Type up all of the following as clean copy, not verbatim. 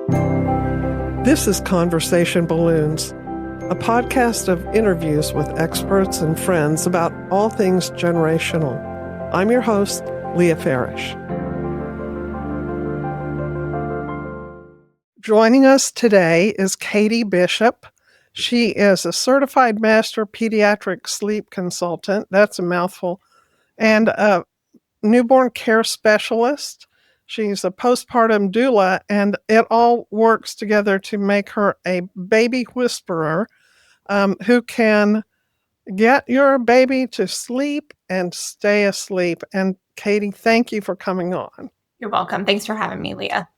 This is Conversation Balloons, a podcast of interviews with experts and friends about all things generational. I'm your host, Leah Farish. Joining us today is Katie Bishop. She is a certified master pediatric sleep consultant, that's a mouthful, and a newborn care specialist. She's a postpartum doula, and it all works together to make her a baby whisperer who can get your baby to sleep and stay asleep. And Katie, thank you for coming on. You're welcome. Thanks for having me, Leah.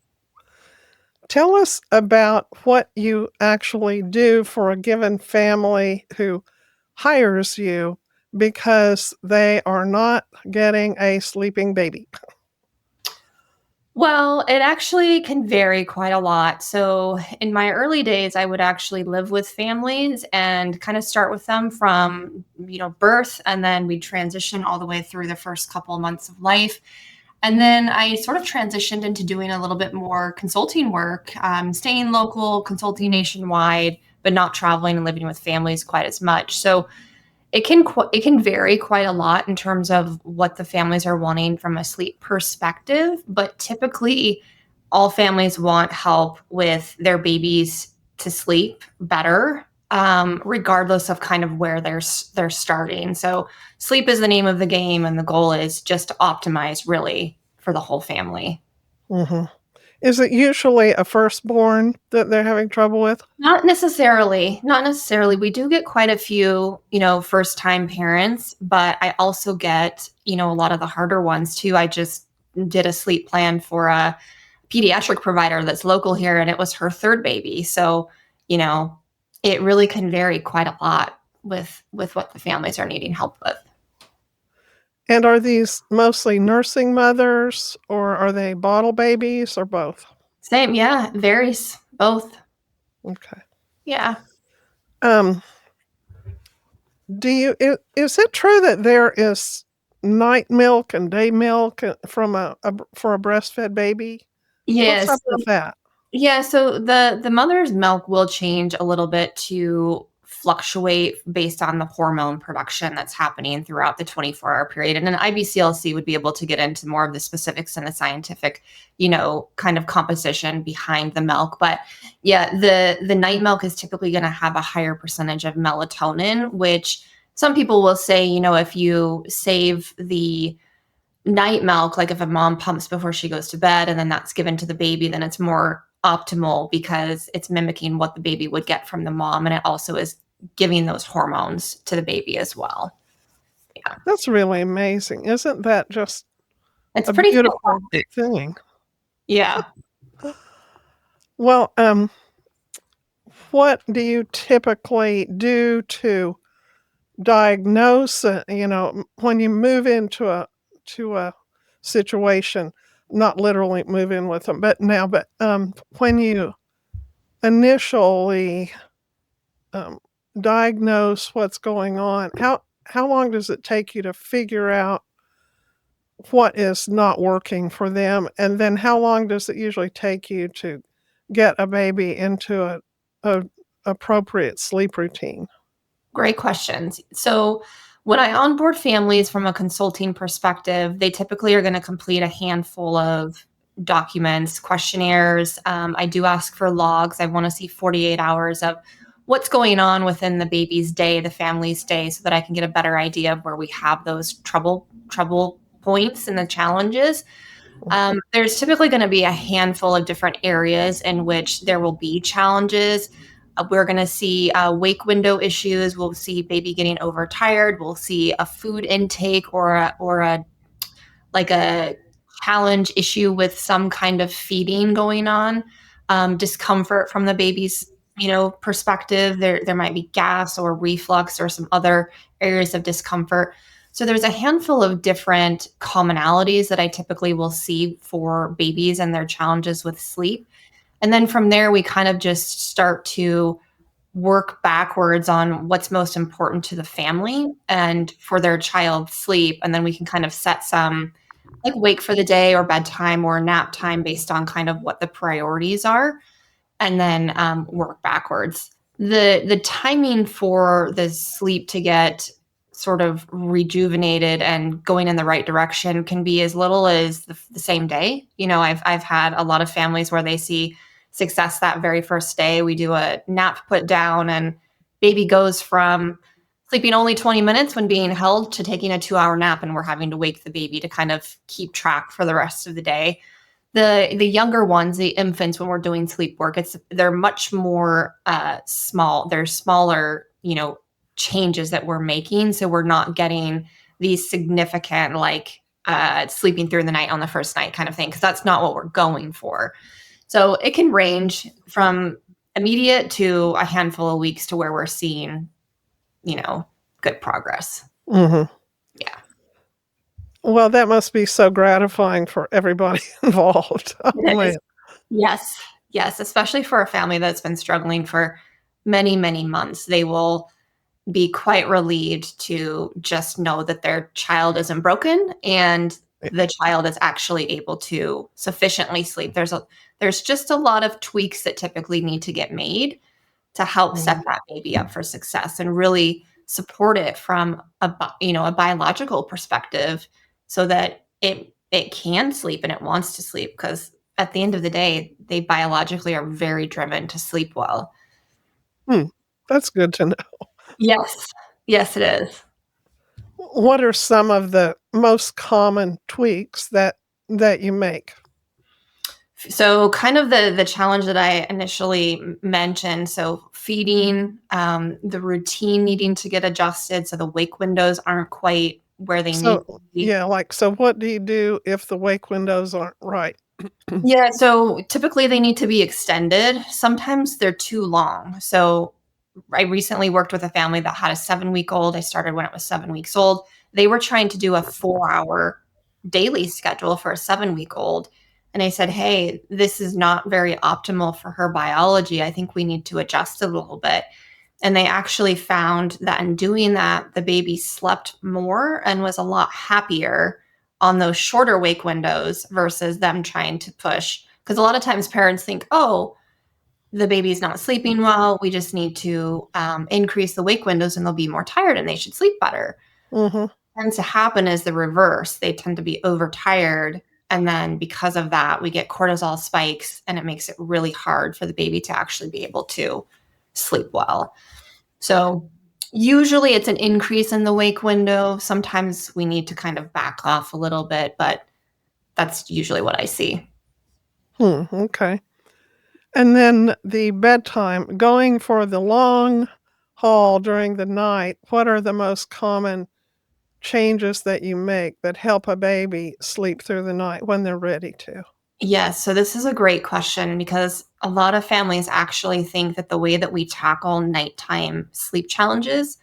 Tell us about what you actually do for a given family who hires you because they are not getting a sleeping baby. Well, it actually can vary quite a lot. So in my early days, I would actually live with families and kind of start with them from, birth, and then we'd transition all the way through the first couple of months of life. And then I sort of transitioned into doing a little bit more consulting work, staying local, consulting nationwide, but not traveling and living with families quite as much. So it can vary quite a lot in terms of what the families are wanting from a sleep perspective, but typically all families want help with their babies to sleep better, regardless of kind of where they're starting. So sleep is the name of the game, and the goal is just to optimize really for the whole family. Mm-hmm. Is it usually a firstborn that they're having trouble with? Not necessarily. We do get quite a few, first-time parents, but I also get, a lot of the harder ones too. I just did a sleep plan for a pediatric provider that's local here, and it was her third baby. So, it really can vary quite a lot with what the families are needing help with. And are these mostly nursing mothers, or are they bottle babies, or both? Same, yeah, varies, both. Okay. Yeah. Is it true that there is night milk and day milk for a breastfed baby? Yes. What's up with that? Yeah, so the mother's milk will change a little bit to fluctuate based on the hormone production that's happening throughout the 24-hour period. And an IBCLC would be able to get into more of the specifics and the scientific, kind of composition behind the milk. But yeah, the night milk is typically going to have a higher percentage of melatonin, which some people will say, if you save the night milk, like if a mom pumps before she goes to bed and then that's given to the baby, then it's more optimal because it's mimicking what the baby would get from the mom, and it also is giving those hormones to the baby as well. Yeah. That's really amazing. Isn't that just it's a pretty beautiful thing? Yeah. Well, what do you typically do to diagnose, when you move into a situation, not literally move in with them, but when you initially diagnose what's going on, how long does it take you to figure out what is not working for them? And then how long does it usually take you to get a baby into a appropriate sleep routine? Great questions. So when I onboard families from a consulting perspective, they typically are going to complete a handful of documents, questionnaires. I do ask for logs. I want to see 48 hours of what's going on within the baby's day, the family's day, so that I can get a better idea of where we have those trouble points and the challenges. There's typically going to be a handful of different areas in which there will be challenges. We're going to see wake window issues. We'll see baby getting overtired. We'll see a food intake or a challenge issue with some kind of feeding going on. Discomfort from the baby's perspective. There might be gas or reflux or some other areas of discomfort. So there's a handful of different commonalities that I typically will see for babies and their challenges with sleep. And then from there, we kind of just start to work backwards on what's most important to the family and for their child's sleep. And then we can kind of set some like wake for the day or bedtime or nap time based on kind of what the priorities are. and then work backwards. The timing for the sleep to get sort of rejuvenated and going in the right direction can be as little as the same day. I've had a lot of families where they see success that very first day. We do a nap put down, and baby goes from sleeping only 20 minutes when being held to taking a 2-hour nap, and we're having to wake the baby to kind of keep track for the rest of the day. The younger ones, the infants, when we're doing sleep work, they're much more small. They're smaller, changes that we're making. So we're not getting these significant like sleeping through the night on the first night kind of thing, because that's not what we're going for. So it can range from immediate to a handful of weeks to where we're seeing, good progress. Mhm. Yeah. Well, that must be so gratifying for everybody involved. Oh, It man. is. Yes. Yes. Especially for a family that's been struggling for many, many months. They will be quite relieved to just know that their child isn't broken and the child is actually able to sufficiently sleep. There's just a lot of tweaks that typically need to get made to help set Mhm. that baby up for success and really support it from a biological perspective, so that it can sleep and it wants to sleep, because at the end of the day they biologically are very driven to sleep well. Hmm. That's good to know. Yes. Yes, it is. What are some of the most common tweaks that you make? So kind of the challenge that I initially mentioned, so feeding, the routine needing to get adjusted so the wake windows aren't quite where they need to So be. yeah, so what do you do if the wake windows aren't right? Yeah, so typically they need to be extended. Sometimes they're too long. So I recently worked with a family that had a 7-week-old. I started when it was 7 weeks old. They were trying to do a 4-hour daily schedule for a 7-week-old. And I said, hey, this is not very optimal for her biology. I think we need to adjust it a little bit. And they actually found that in doing that, the baby slept more and was a lot happier on those shorter wake windows versus them trying to push. Because a lot of times parents think, oh, the baby's not sleeping well. We just need to increase the wake windows and they'll be more tired and they should sleep better. Mhm. What tends to happen is the reverse. They tend to be overtired. And then because of that, we get cortisol spikes and it makes it really hard for the baby to actually be able to sleep well. So usually it's an increase in the wake window. Sometimes we need to kind of back off a little bit, but that's usually what I see. Okay. And then the bedtime, going for the long haul during the night, what are the most common changes that you make that help a baby sleep through the night when they're ready to? Yes, so this is a great question because a lot of families actually think that the way that we tackle nighttime sleep challenges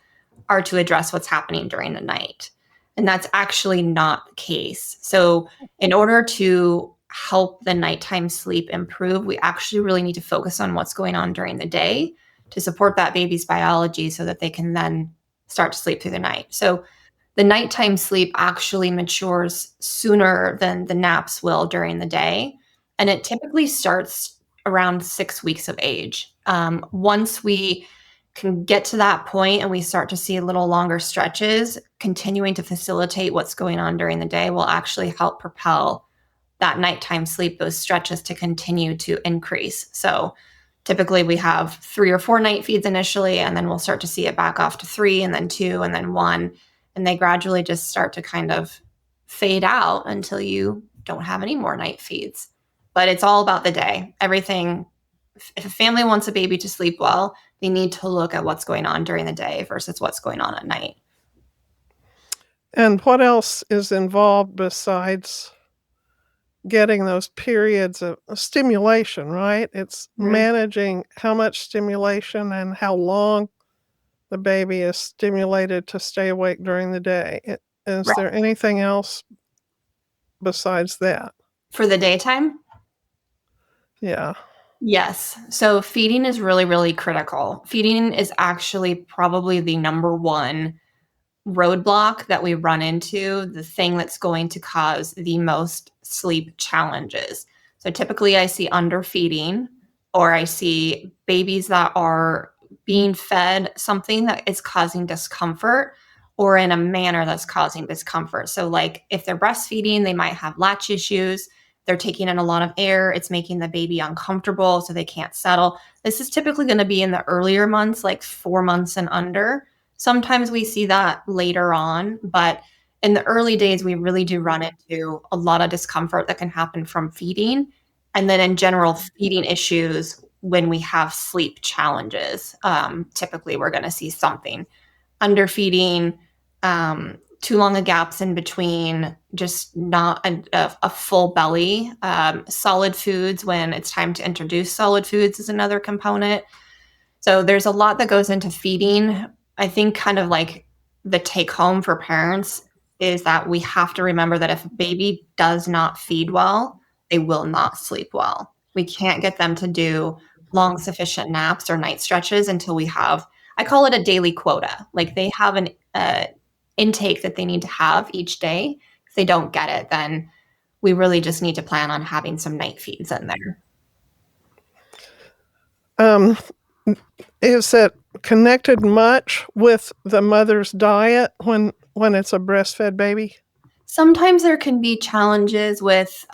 are to address what's happening during the night. And that's actually not the case. So, in order to help the nighttime sleep improve, we actually really need to focus on what's going on during the day to support that baby's biology so that they can then start to sleep through the night. So, the nighttime sleep actually matures sooner than the naps will during the day. And it typically starts around 6 weeks of age. Once we can get to that point and we start to see a little longer stretches, continuing to facilitate what's going on during the day will actually help propel that nighttime sleep, those stretches to continue to increase. So typically we have 3 or 4 night feeds initially, and then we'll start to see it back off to 3 and then 2 and then 1. And they gradually just start to kind of fade out until you don't have any more night feeds. But it's all about the day. Everything, if a family wants a baby to sleep well, they need to look at what's going on during the day versus what's going on at night. And what else is involved besides getting those periods of stimulation, right? It's Mhm. managing how much stimulation and how long the baby is stimulated to stay awake during the day. Is Right. there anything else besides that? For the daytime, Yeah. yes. So feeding is really, really critical. Feeding is actually probably the number one roadblock that we run into, the thing that's going to cause the most sleep challenges. So typically I see underfeeding, or I see babies that are being fed something that is causing discomfort or in a manner that's causing discomfort. So, like if they're breastfeeding, they might have latch issues. They're taking in a lot of air. It's making the baby uncomfortable, so they can't settle. This is typically going to be in the earlier months, like 4 months and under. Sometimes we see that later on, but in the early days, we really do run into a lot of discomfort that can happen from feeding. And then in general, feeding issues when we have sleep challenges. Typically, we're going to see something underfeeding, too long of gaps in between, just not a full belly. Solid foods, when it's time to introduce solid foods, is another component. So there's a lot that goes into feeding. I think kind of like the take home for parents is that we have to remember that if a baby does not feed well, they will not sleep well. We can't get them to do long, sufficient naps or night stretches until we have, I call it a daily quota. Like they have an intake that they need to have each day. If they don't get it, then we really just need to plan on having some night feeds in there. Um, is it connected much with the mother's diet when it's a breastfed baby? Sometimes there can be challenges with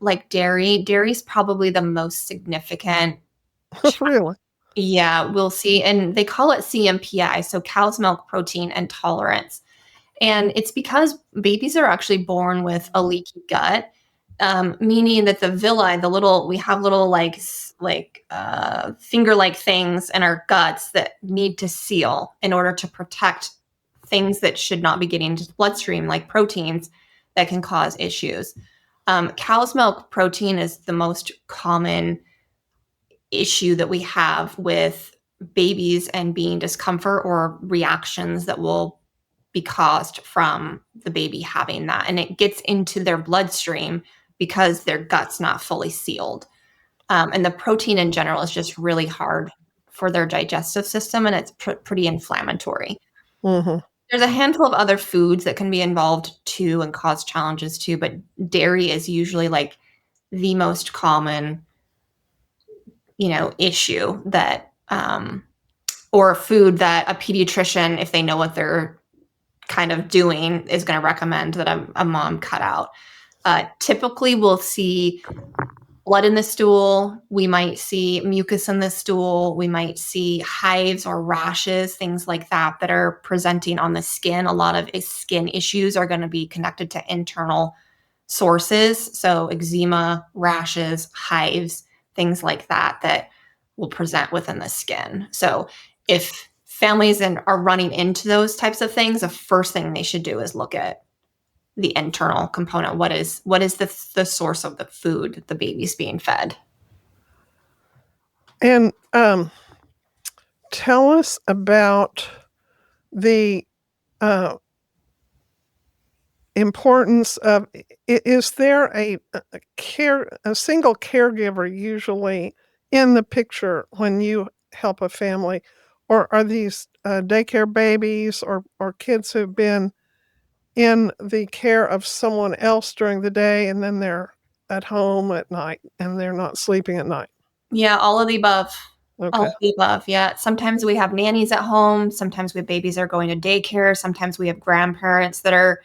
like dairy. Dairy's probably the most significant. Really? Yeah, we'll see. And they call it CMPI, so cow's milk protein intolerance. And it's because babies are actually born with a leaky gut, meaning that the villi, we have little finger-like things in our guts that need to seal in order to protect things that should not be getting into the bloodstream, like proteins that can cause issues. Cow's milk protein is the most common issue that we have with babies and being discomfort or reactions that will be caused from the baby having that. And it gets into their bloodstream because their gut's not fully sealed. And the protein in general is just really hard for their digestive system, and it's pretty inflammatory. Mm-hmm. There's a handful of other foods that can be involved too and cause challenges too, but dairy is usually like the most common, issue that, or a food that a pediatrician, if they know what they're kind of doing, is going to recommend that a mom cut out. Typically, we'll see blood in the stool. We might see mucus in the stool. We might see hives or rashes, things like that, that are presenting on the skin. A lot of skin issues are going to be connected to internal sources. So eczema, rashes, hives, things like that, that will present within the skin. So if families are running into those types of things, the first thing they should do is look at the internal component. What is the source of the food the baby's being fed? And tell us about the uh, importance of. Is there a single caregiver usually in the picture when you help a family, or are these daycare babies or kids who've been in the care of someone else during the day and then they're at home at night and they're not sleeping at night? Yeah, all of the above. All Okay. of the above. Yeah. Sometimes we have nannies at home. Sometimes we have babies that are going to daycare. Sometimes we have grandparents that are,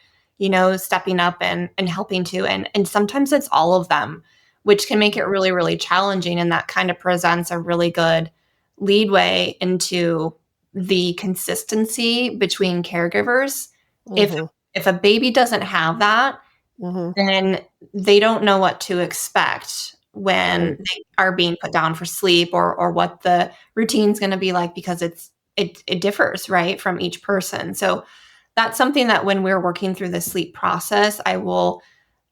stepping up and helping too. And sometimes it's all of them, which can make it really, really challenging. And that kind of presents a really good leadway into the consistency between caregivers. If Mm-hmm. if a baby doesn't have that, Mm-hmm. then they don't know what to expect Right. when they are being put down for sleep, or what the routine's going to be like, because it differs, right, from each person. So that's something that when we're working through the sleep process, I will,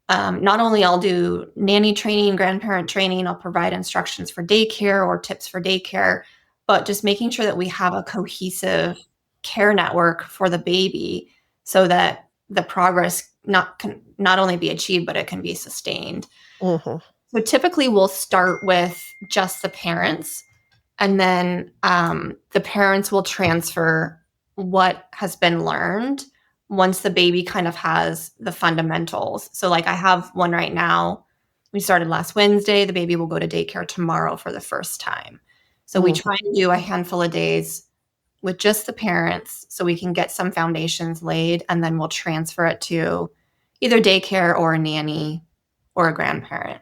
not only I'll do nanny training, grandparent training, I'll provide instructions for daycare or tips for daycare, but just making sure that we have a cohesive care network for the baby so that the progress can not only be achieved, but it can be sustained. Mm-hmm. So typically we'll start with just the parents, and then the parents will transfer what has been learned once the baby kind of has the fundamentals. So like I have one right now We started last Wednesday. The baby will go to daycare tomorrow for the first time. So we Mhm. try and do a handful of days with just the parents so we can get some foundations laid, and then we'll transfer it to either daycare or a nanny or a grandparent.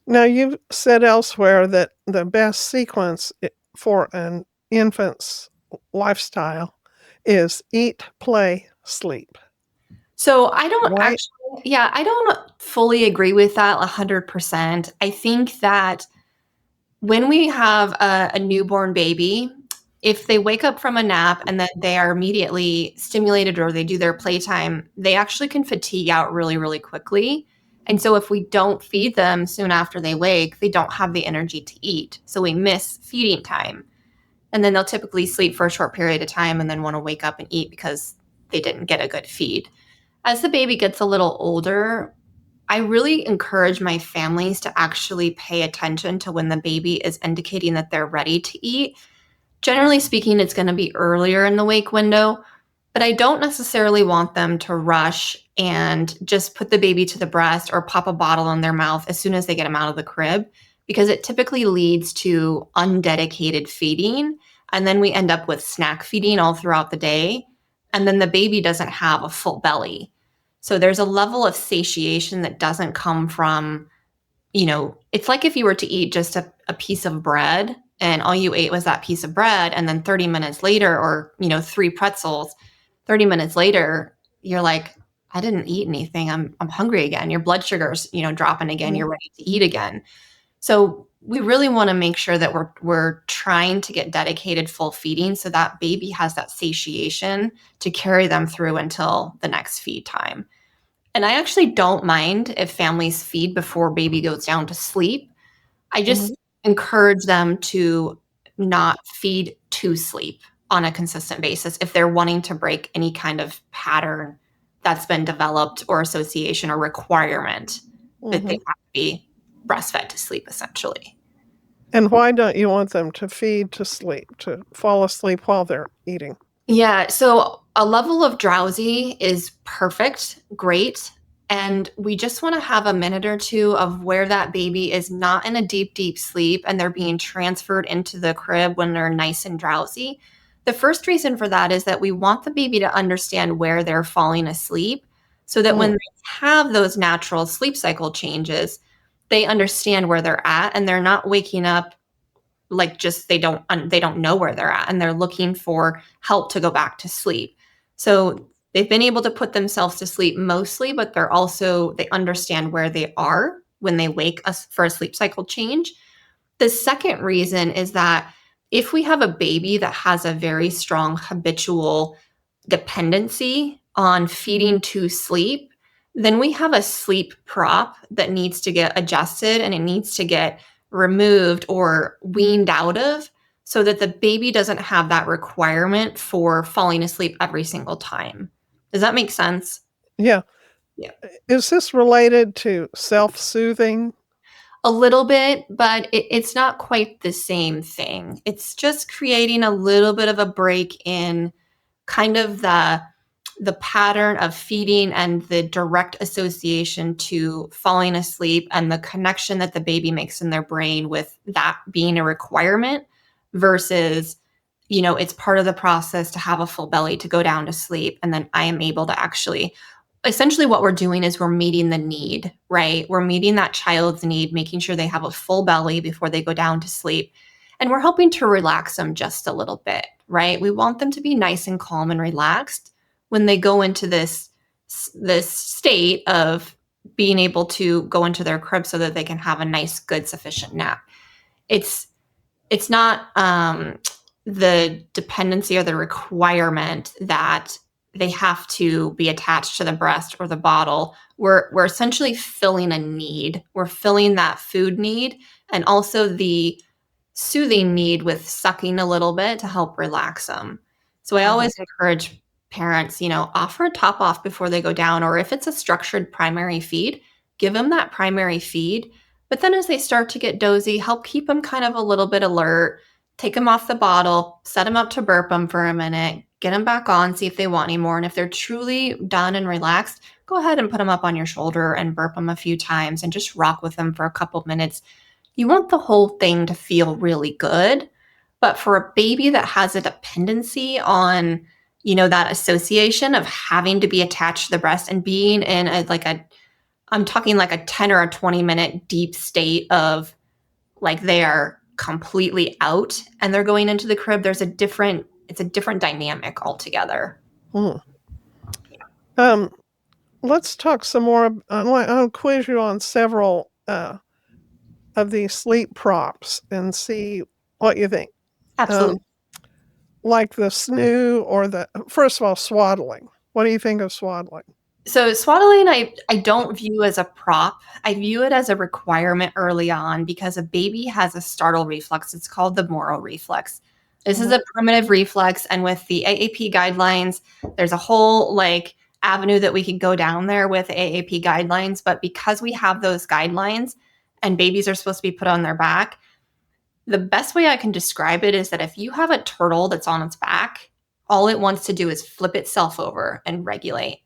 Now, you've said elsewhere that the best sequence for an infant's lifestyle is eat, play, sleep, So I don't right? actually, yeah, I don't fully agree with that 100%. I think that when we have a newborn baby, if they wake up from a nap and then they are immediately stimulated or they do their playtime, they actually can fatigue out really, really quickly. And so if we don't feed them soon after they wake, they don't have the energy to eat. So we miss feeding time. And then they'll typically sleep for a short period of time and then want to wake up and eat because they didn't get a good feed. As the baby gets a little older, I really encourage my families to actually pay attention to when the baby is indicating that they're ready to eat. Generally speaking, it's going to be earlier in the wake window, but I don't necessarily want them to rush and just put the baby to the breast or pop a bottle in their mouth as soon as they get them out of the crib, because it typically leads to undedicated feeding. And then we end up with snack feeding all throughout the day. And then the baby doesn't have a full belly. So there's a level of satiation that doesn't come from, it's like if you were to eat just a piece of bread and all you ate was that piece of bread, and then 30 minutes later, or, three pretzels, 30 minutes later, you're like, I didn't eat anything. I'm hungry again. Your blood sugar's, dropping again. Mhm. You're ready to eat again. So we really want to make sure that we're trying to get dedicated full feeding so that baby has that satiation to carry them through until the next feed time. And I actually don't mind if families feed before baby goes down to sleep. I Mhm. just encourage them to not feed to sleep on a consistent basis if they're wanting to break any kind of pattern that's been developed, or association or requirement that they Mhm. have to be breastfed to sleep, essentially. And why don't you want them to feed to sleep, to fall asleep while they're eating? Yeah, so a level of drowsy is perfect, great. And we just want to have a minute or two of where that baby is not in a deep, deep sleep and they're being transferred into the crib when they're nice and drowsy. The first reason for that is that we want the baby to understand where they're falling asleep so that when Mm. they have those natural sleep cycle changes, they understand where they're at and they're not waking up like just they don't know where they're at and they're looking for help to go back to sleep. So they've been able to put themselves to sleep mostly, but they understand where they are when they wake us for a sleep cycle change. The second reason is that if we have a baby that has a very strong habitual dependency on feeding to sleep, then we have a sleep prop that needs to get adjusted and it needs to get removed or weaned out of so that the baby doesn't have that requirement for falling asleep every single time. Does that make sense? Yeah. Yeah. Is this related to self-soothing? A little bit, but it's not quite the same thing. It's just creating a little bit of a break in kind of the pattern of feeding and the direct association to falling asleep and the connection that the baby makes in their brain with that being a requirement versus, it's part of the process to have a full belly to go down to sleep. And then I am able to actually, essentially what we're doing is we're meeting the need, right? We're meeting that child's need, making sure they have a full belly before they go down to sleep. And we're helping to relax them just a little bit, right? We want them to be nice and calm and relaxed when they go into this state of being able to go into their crib so that they can have a nice, good, sufficient nap. It's it's not the dependency or the requirement that they have to be attached to the breast or the bottle. We're essentially filling a need. We're filling that food need and also the soothing need with sucking a little bit to help relax them. So I Mhm. always encourage parents, offer a top off before they go down, or if it's a structured primary feed, give them that primary feed. But then as they start to get dozy, help keep them kind of a little bit alert, take them off the bottle, set them up to burp them for a minute, get them back on, see if they want any more. And if they're truly done and relaxed, go ahead and put them up on your shoulder and burp them a few times and just rock with them for a couple minutes. You want the whole thing to feel really good. But for a baby that has a dependency on, that association of having to be attached to the breast and being in I'm talking like a 10 or a 20-minute deep state of like they are completely out and they're going into the crib, it's a different dynamic altogether. Hmm. Um, let's talk some more. I'll quiz you on several of these sleep props and see what you think. Absolutely. Um, like the snoo or first of all, swaddling. What do you think of swaddling? So swaddling, I don't view as a prop. I view it as a requirement early on because a baby has a startle reflex. It's called the Moro reflex. This is Mhm. a primitive reflex, and with the AAP guidelines, there's a whole avenue that we could go down there with AAP guidelines. But because we have those guidelines, and babies are supposed to be put on their back, the best way I can describe it is that if you have a turtle that's on its back, all it wants to do is flip itself over and regulate.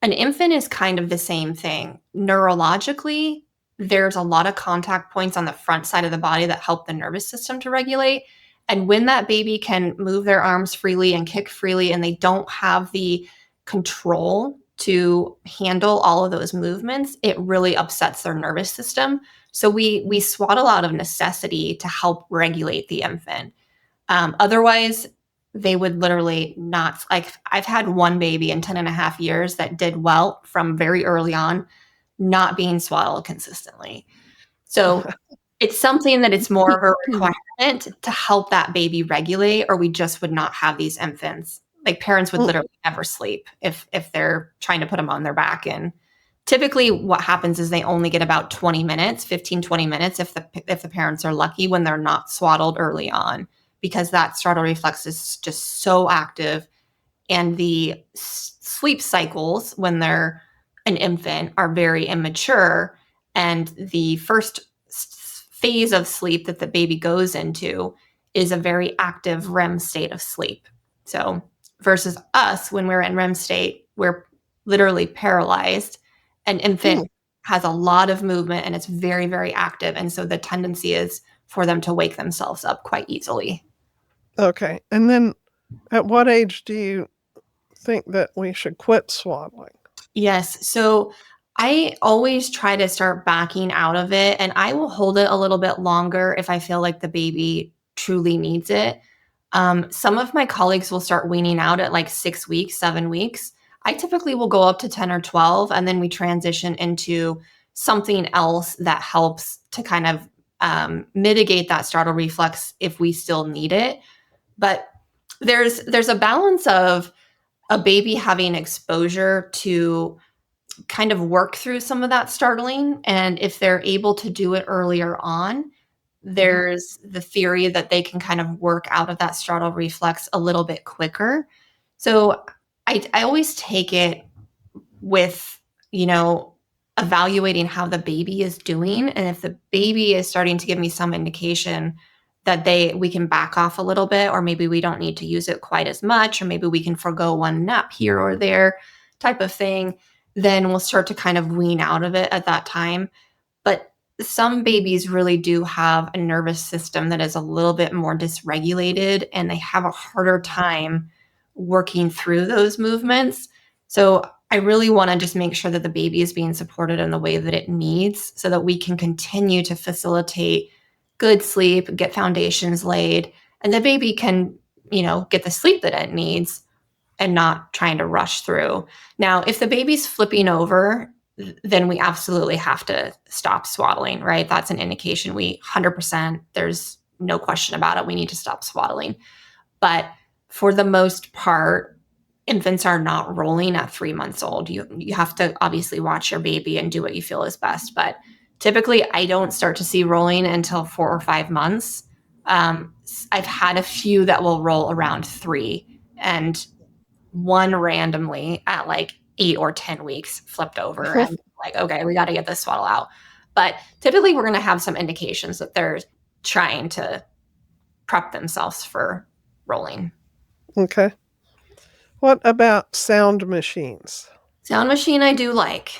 An infant is kind of the same thing. Neurologically, there's a lot of contact points on the front side of the body that help the nervous system to regulate. And when that baby can move their arms freely and kick freely, and they don't have the control to handle all of those movements, it really upsets their nervous system. So we swaddle out of necessity to help regulate the infant. Otherwise, they would literally not. Like, I've had one baby in 10 and a half years that did well from very early on, not being swaddled consistently. So it's something that it's more of a requirement to help that baby regulate, or we just would not have these infants. Like, parents would literally never sleep if they're trying to put them on their back. And typically what happens is they only get about 20 minutes, 15, 20 minutes if the parents are lucky, when they're not swaddled early on, because that startle reflex is just so active. And the sleep cycles when they're an infant are very immature. And the first phase of sleep that the baby goes into is a very active REM state of sleep. So, versus us, when we're in REM state, we're literally paralyzed. An infant has a lot of movement and it's very, very active. And so the tendency is for them to wake themselves up quite easily. Okay. And then at what age do you think that we should quit swaddling? Yes. So I always try to start backing out of it, and I will hold it a little bit longer if I feel like the baby truly needs it. Some of my colleagues will start weaning out at like 6 weeks, 7 weeks. I typically will go up to 10 or 12, and then we transition into something else that helps to kind of mitigate that startle reflex if we still need it. But there's a balance of a baby having exposure to kind of work through some of that startling. And if they're able to do it earlier on, there's the theory that they can kind of work out of that startle reflex a little bit quicker. So I always take it with, evaluating how the baby is doing. And if the baby is starting to give me some indication that we can back off a little bit, or maybe we don't need to use it quite as much, or maybe we can forego one nap here or there type of thing, then we'll start to kind of wean out of it at that time. But some babies really do have a nervous system that is a little bit more dysregulated, and they have a harder time working through those movements. So I really want to just make sure that the baby is being supported in the way that it needs so that we can continue to facilitate good sleep, get foundations laid, and the baby can, get the sleep that it needs and not trying to rush through. Now, if the baby's flipping over, then we absolutely have to stop swaddling, right? That's an indication. 100%, there's no question about it. We need to stop swaddling. But for the most part, infants are not rolling at 3 months old. You have to obviously watch your baby and do what you feel is best. But typically, I don't start to see rolling until 4 or 5 months. I've had a few that will roll around 3, and one randomly at like 8 or 10 weeks flipped over and like, okay, we got to get this swaddle out. But typically, we're going to have some indications that they're trying to prep themselves for rolling. Okay. What about sound machines? Sound machine I do like.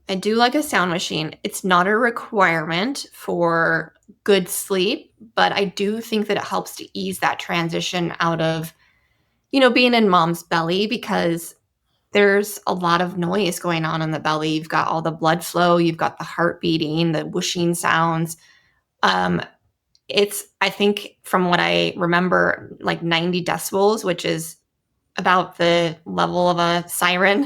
I do like a sound machine. It's not a requirement for good sleep, but I do think that it helps to ease that transition out of, being in mom's belly because there's a lot of noise going on in the belly. You've got all the blood flow, you've got the heart beating, the whooshing sounds. Um, it's, I think, from what I remember, like 90 decibels, which is about the level of a siren,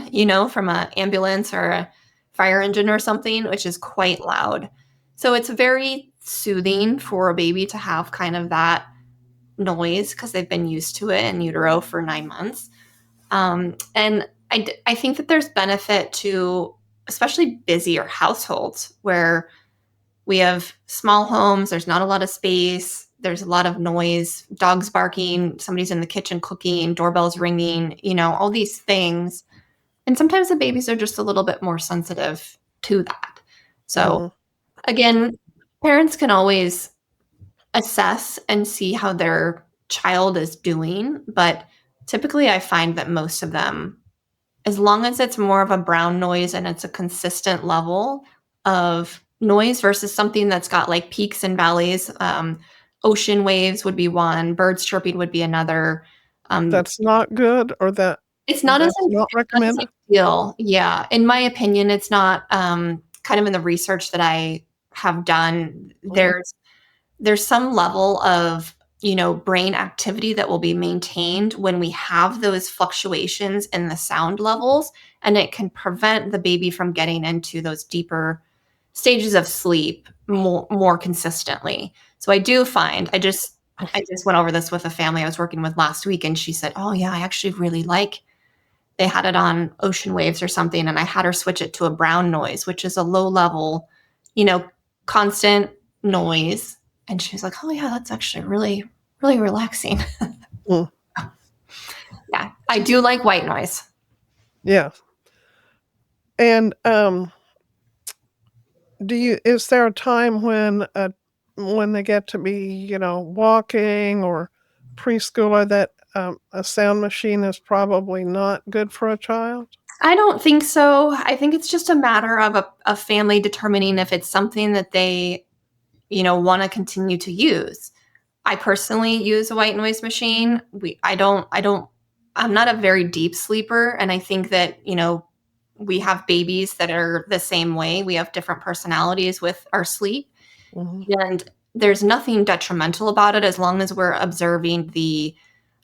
from an ambulance or a fire engine or something, which is quite loud. So it's very soothing for a baby to have kind of that noise because they've been used to it in utero for 9 months. And I think that there's benefit to especially busier households where we have small homes, there's not a lot of space, there's a lot of noise, dogs barking, somebody's in the kitchen cooking, doorbells ringing, all these things. And sometimes the babies are just a little bit more sensitive to that. So, Mhm. again, parents can always assess and see how their child is doing, but typically I find that most of them, as long as it's more of a brown noise and it's a consistent level of noise versus something that's got like peaks and valleys. Ocean waves would be one, birds chirping would be another. Um, That's not good, or it's not as that's not it's not as recommended? ideal. Yeah, in my opinion, it's not. Kind of in the research that I have done, Mhm, there's some level of brain activity that will be maintained when we have those fluctuations in the sound levels, and it can prevent the baby from getting into those deeper stages of sleep more consistently. So I do find I just went over this with a family I was working with last week, and she said, oh yeah, I actually really like, they had it on ocean waves or something, and I had her switch it to a brown noise, which is a low level, you know, constant noise. And she was like, "Oh yeah, that's actually really, really relaxing." mm, Yeah, I do like white noise. yeah, and, is there a time when they get to be, walking or preschooler that, a sound machine is probably not good for a child? I don't think so. I think it's just a matter of a family determining if it's something that they, want to continue to use. I personally use a white noise machine. I'm not a very deep sleeper. And I think that, we have babies that are the same way. We have different personalities with our sleep. Mhm, And there's nothing detrimental about it as long as we're observing the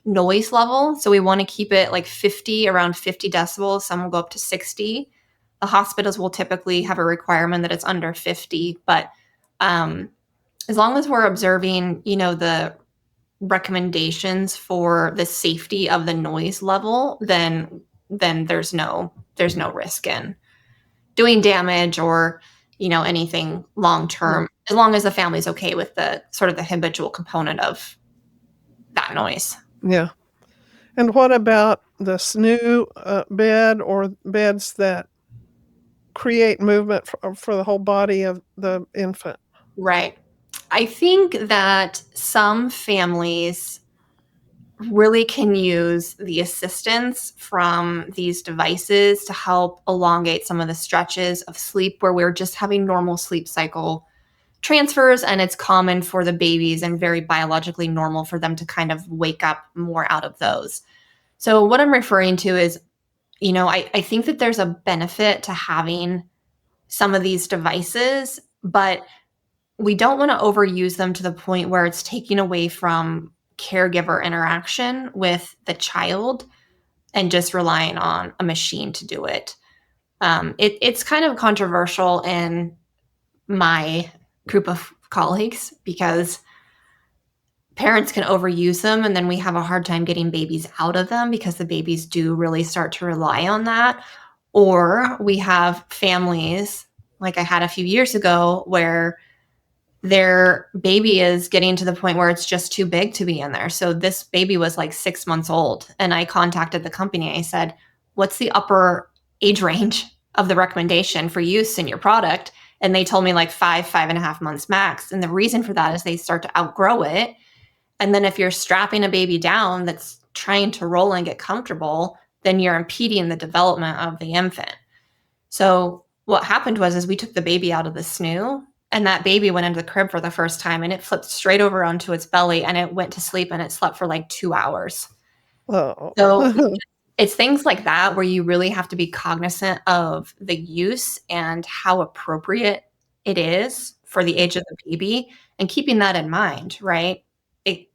noise level. So we want to keep it like 50, around 50 decibels. Some will go up to 60. The hospitals will typically have a requirement that it's under 50. But um, as long as we're observing, the recommendations for the safety of the noise level, then there's no risk in doing damage or anything long mm, term, as long as the family's okay with the sort of the habitual component of that noise. yeah, and what about the snoo bed or beds that create movement for the whole body of the infant? Right. I think that some families really can use the assistance from these devices to help elongate some of the stretches of sleep where we're just having normal sleep cycle transfers, and it's common for the babies and very biologically normal for them to kind of wake up more out of those. So what I'm referring to is, I think that there's a benefit to having some of these devices, but we don't want to overuse them to the point where it's taking away from caregiver interaction with the child and just relying on a machine to do it. It's kind of controversial in my group of colleagues because parents can overuse them, and then we have a hard time getting babies out of them because the babies do really start to rely on that. Or we have families like I had a few years ago where their baby is getting to the point where it's just too big to be in there. So this baby was like 6 months old. And I contacted the company. I said, what's the upper age range of the recommendation for use in your product? And they told me like 5.5 months max. And the reason for that is they start to outgrow it. And then if you're strapping a baby down that's trying to roll and get comfortable, then you're impeding the development of the infant. So what happened was is we took the baby out of the snoo, and that baby went into the crib for the first time, and it flipped straight over onto its belly, and it went to sleep, and it slept for like 2 hours. Oh. So it's things like that where you really have to be cognizant of the use and how appropriate it is for the age of the baby, and keeping that in mind, right?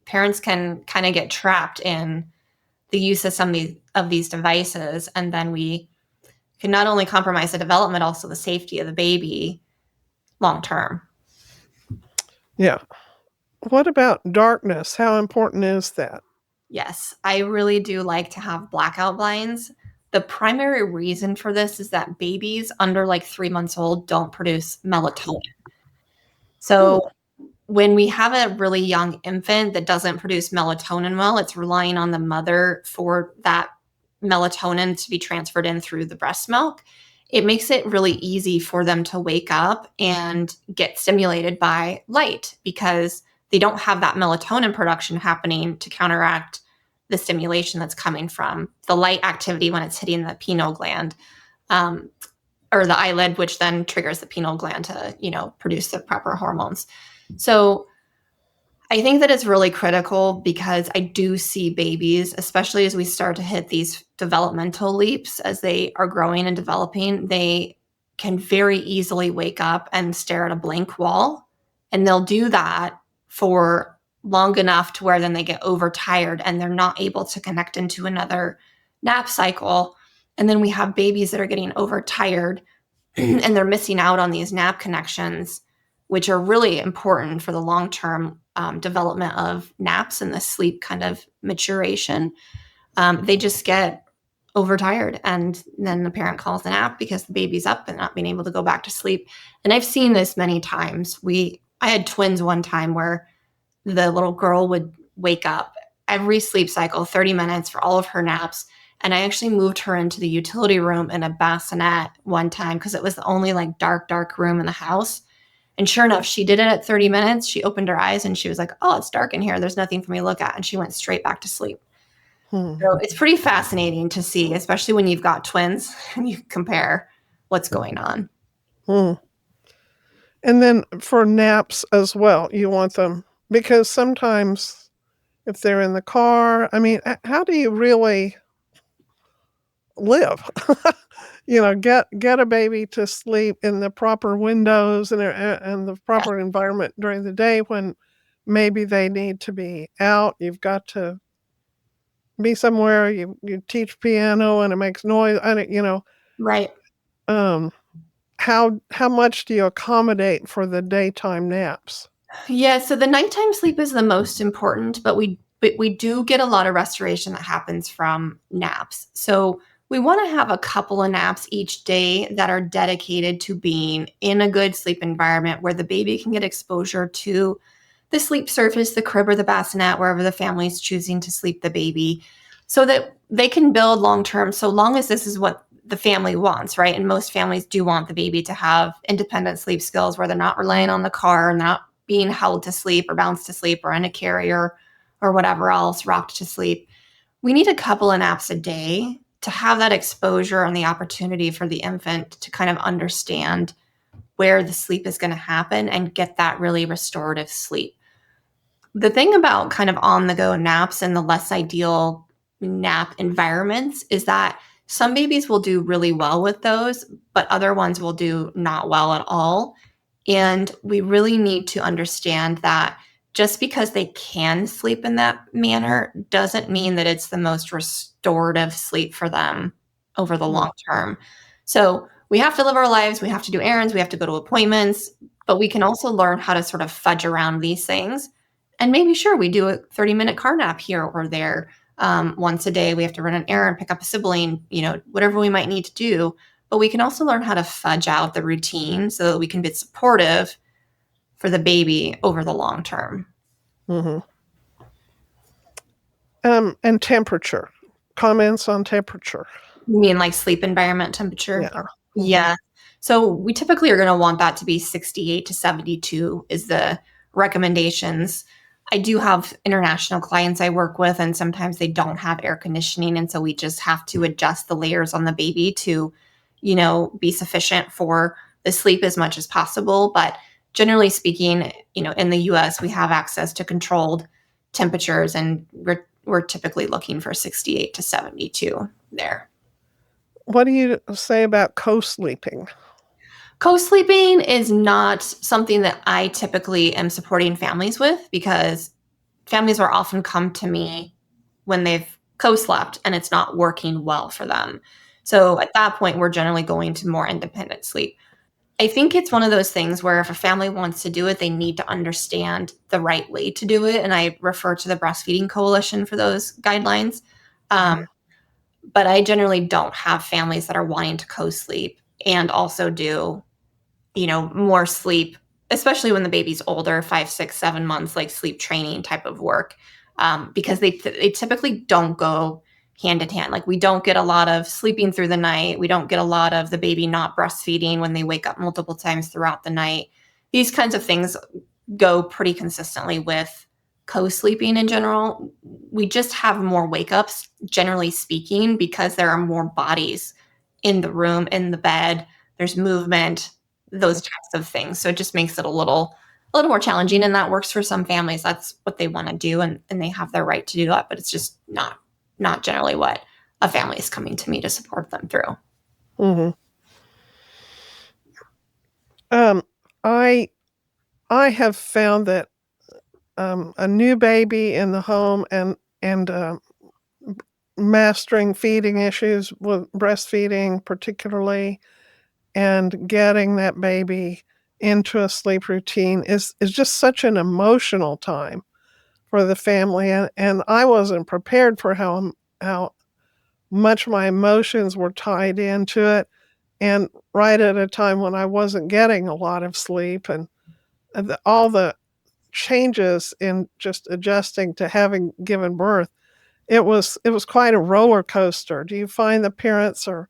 Parents can kind of get trapped in the use of some of these devices, and then we can not only compromise the development, also the safety of the baby long term. Yeah. What about darkness? How important is that? Yes, I really do like to have blackout blinds. The primary reason for this is that babies under like 3 months old don't produce melatonin. Hmm. So when we have a really young infant that doesn't produce melatonin well, it's relying on the mother for that melatonin to be transferred in through the breast milk. It makes it really easy for them to wake up and get stimulated by light because they don't have that melatonin production happening to counteract the stimulation that's coming from the light activity when it's hitting the pineal gland, um, or the eyelid, which then triggers the pineal gland to, produce the proper hormones. So I think that it's really critical because I do see babies, especially as we start to hit these developmental leaps as they are growing and developing, they can very easily wake up and stare at a blank wall. And they'll do that for long enough to where then they get overtired and they're not able to connect into another nap cycle. And then we have babies that are getting overtired and they're missing out on these nap connections, which are really important for the long term development of naps and the sleep kind of maturation. They just get overtired, and then the parent calls a nap because the baby's up and not being able to go back to sleep. And I've seen this many times. I had twins one time where the little girl would wake up every sleep cycle, 30 minutes for all of her naps. And I actually moved her into the utility room in a bassinet one time because it was the only like dark room in the house. And sure enough, she did it at 30 minutes. She opened her eyes and she was like, "Oh, it's dark in here. There's nothing for me to look at." And she went straight back to sleep. Hmm. So it's pretty fascinating to see, especially when you've got twins and you compare what's going on. Hmm. And then for naps as well, you want them because sometimes if they're in the car, I mean, how do you really live? Get a baby to sleep in the proper windows and the Yeah. proper environment during the day when maybe they need to be out. You've got to be somewhere. You teach piano and it makes noise. I don't, Right. um, how much do you accommodate for the daytime naps? Yeah, so the nighttime sleep is the most important, but we do get a lot of restoration that happens from naps. So we want to have a couple of naps each day that are dedicated to being in a good sleep environment where the baby can get exposure to the sleep surface, the crib or the bassinet, wherever the family is choosing to sleep the baby, so that they can build long term, so long as this is what the family wants, right? And most families do want the baby to have independent sleep skills where they're not relying on the car and not being held to sleep or bounced to sleep or in a carrier or whatever else, rocked to sleep. We need a couple of naps a day to have that exposure and the opportunity for the infant to kind of understand where the sleep is going to happen and get that really restorative sleep. The thing about kind of on the go naps and the less ideal nap environments is that some babies will do really well with those, but other ones will do not well at all. And we really need to understand that just because they can sleep in that manner doesn't mean that it's the most restorative sleep for them over the Hmm. long term. So we have to live our lives, we have to do errands, we have to go to appointments, but we can also learn how to sort of fudge around these things. And maybe, sure, we do a 30-minute car nap here or there. Once a day, we have to run an errand, pick up a sibling, whatever we might need to do. But we can also learn how to fudge out the routine so that we can be supportive for the baby over the long term. Hmm. And temperature. Comments on temperature. You mean like sleep environment temperature? Yeah. Hmm. Yeah. So we typically are going to want that to be 68 to 72 is the recommendations. I do have international clients I work with, and sometimes they don't have air conditioning. And so we just have to adjust the layers on the baby to, be sufficient for the sleep as much as possible. But generally speaking, in the US, we have access to controlled temperatures, and we're typically looking for 68 to 72 there. What do you say about co-sleeping? Co-sleeping is not something that I typically am supporting families with, because families will often come to me when they've co-slept and it's not working well for them. So at that point, we're generally going to more independent sleep. I think it's one of those things where if a family wants to do it, they need to understand the right way to do it. And I refer to the Breastfeeding Coalition for those guidelines. Um, Okay. but I generally don't have families that are wanting to co-sleep and also do, more sleep, especially when the baby's older, 5, 6, 7 months, like sleep training type of work, because they typically don't go hand in hand. Like, we don't get a lot of sleeping through the night. We don't get a lot of the baby not breastfeeding when they wake up multiple times throughout the night. These kinds of things go pretty consistently with co-sleeping in general. We just have more wake ups, generally speaking, because there are more bodies in the room, in the bed. There's movement, those types of things. So it just makes it a little more challenging, and that works for some families. That's what they want to do, and they have their right to do that, but it's just not generally what a family is coming to me to support them through. Mhm. Um, I I have found that, a new baby in the home and mastering feeding issues with breastfeeding particularly, and getting that baby into a sleep routine is just such an emotional time for the family, and I wasn't prepared for how much my emotions were tied into it, and right at a time when I wasn't getting a lot of sleep, and all the changes in just adjusting to having given birth, it was quite a roller coaster. Do you find the parents are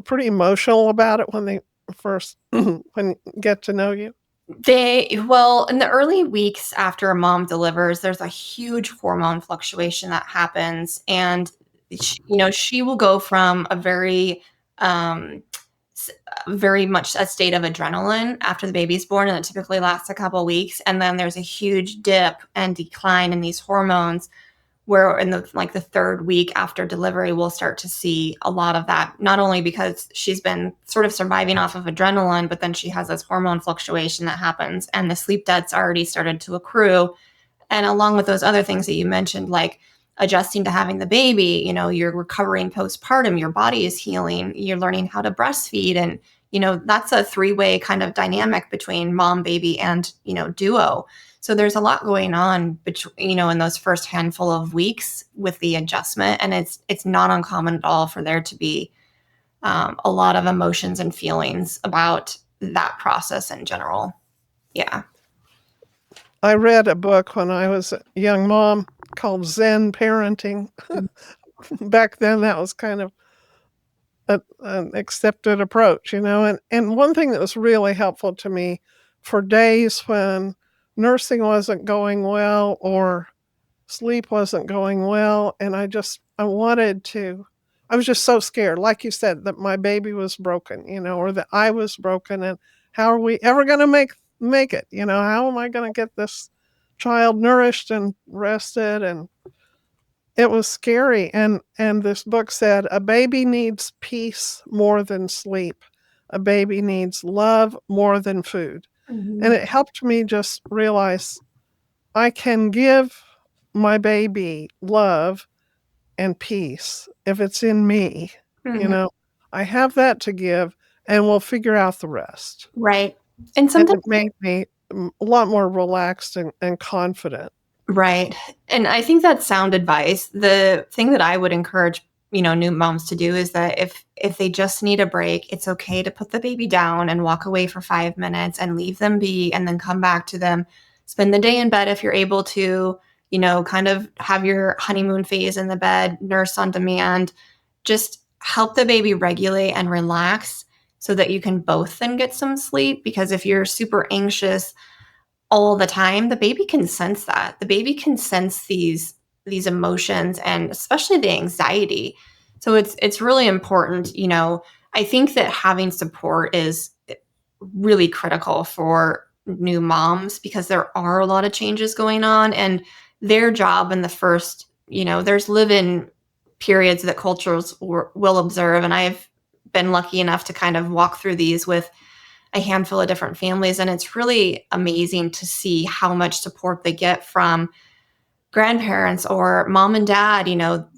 pretty emotional about it when they first when get to know you? Well, in the early weeks after a mom delivers, there's a huge hormone fluctuation that happens. And, she will go from um, very much a state of adrenaline after the baby's born, and it typically lasts a couple weeks. And then there's a huge dip and decline in these hormones, where in the third week after delivery, we'll start to see a lot of that, not only because she's been sort of surviving off of adrenaline, but then she has this hormone fluctuation that happens, and the sleep debt's already started to accrue. And along with those other things that you mentioned, like adjusting to having the baby, you're recovering postpartum, your body is healing, you're learning how to breastfeed. And, that's a three-way kind of dynamic between mom, baby, and, duo. So there's a lot going on between, in those first handful of weeks with the adjustment. And it's not uncommon at all for there to be a lot of emotions and feelings about that process in general. Yeah. I read a book when I was a young mom called Zen Parenting. Back then, that was kind of an accepted approach, and one thing that was really helpful to me for days when nursing wasn't going well or sleep wasn't going well, and I was just so scared, like you said, that my baby was broken, or that I was broken, and how are we ever gonna make it? How am I gonna get this child nourished and rested? And it was scary, and this book said, "A baby needs peace more than sleep. A baby needs love more than food." And Mhm. it helped me just realize I can give my baby love and peace if it's in me, you Mhm. know? I have that to give, and we'll figure out the rest. Right. And And sometimes it made me, a lot more relaxed and confident. Right. And I think that's sound advice. The thing that I would encourage, new moms to do is that if they just need a break, it's okay to put the baby down and walk away for 5 minutes and leave them be, and then come back to them. Spend the day in bed if you're able to, kind of have your honeymoon phase in the bed, nurse on demand. Just help the baby regulate and relax so that you can both then get some sleep, because if you're super anxious all the time, the baby can sense that. The baby can sense these emotions and especially the anxiety. So it's really important, I think that having support is really critical for new moms because there are a lot of changes going on, and their job in the first, there's live-in periods that cultures will observe, and I've been lucky enough to kind of walk through these with a handful of different families, and it's really amazing to see how much support they get from grandparents or mom and dad.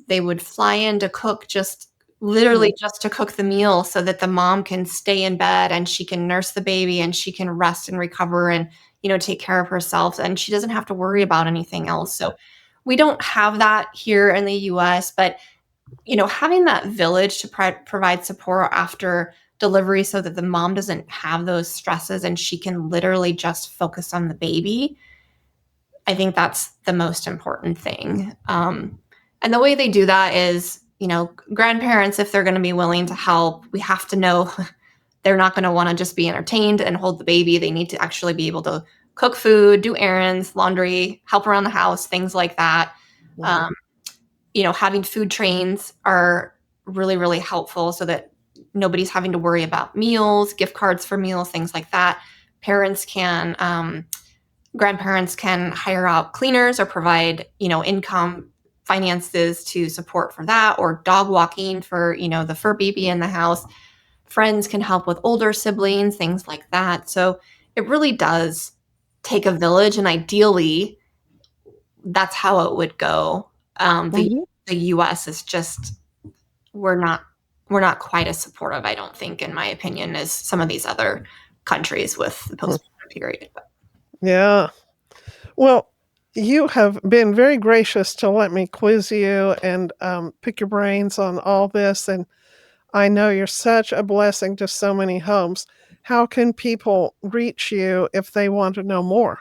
They would fly in to cook, just literally just to cook the meal so that the mom can stay in bed and she can nurse the baby and she can rest and recover and, take care of herself, and she doesn't have to worry about anything else. So we don't have that here in the US, but having that village to provide support after delivery so that the mom doesn't have those stresses and she can literally just focus on the baby, I think that's the most important thing. And the way they do that is, grandparents, if they're going to be willing to help, we have to know they're not going to want to just be entertained and hold the baby. They need to actually be able to cook food, do errands, laundry, help around the house, things like that. Wow. Having food trains are really, really helpful so that nobody's having to worry about meals, gift cards for meals, things like that. Grandparents can hire out cleaners or provide, income finances to support for that, or dog walking for, the fur baby in the house. Friends can help with older siblings, things like that. So it really does take a village, and ideally, that's how it would go. The US is just we're not quite as supportive, I don't think, in my opinion, as some of these other countries with the postpartum period. Yeah. Well, you have been very gracious to let me quiz you and pick your brains on all this. And I know you're such a blessing to so many homes. How can people reach you if they want to know more?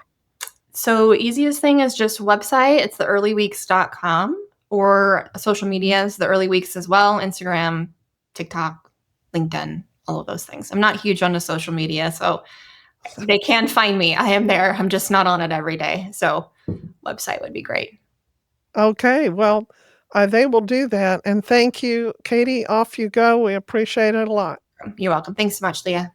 So easiest thing is just website. It's theearlyweeks.com, or social media is the early weeks as well. Instagram, TikTok, LinkedIn, all of those things. I'm not huge onto social media, so they can find me. I am there. I'm just not on it every day. So website would be great. Okay. Well, they will do that. And thank you, Katie. Off you go. We appreciate it a lot. You're welcome. Thanks so much, Leah.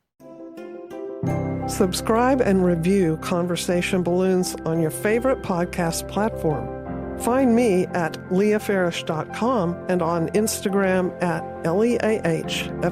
Subscribe and review Conversation Balloons on your favorite podcast platform. Find me at leahfarish.com and on Instagram at LeahFarish.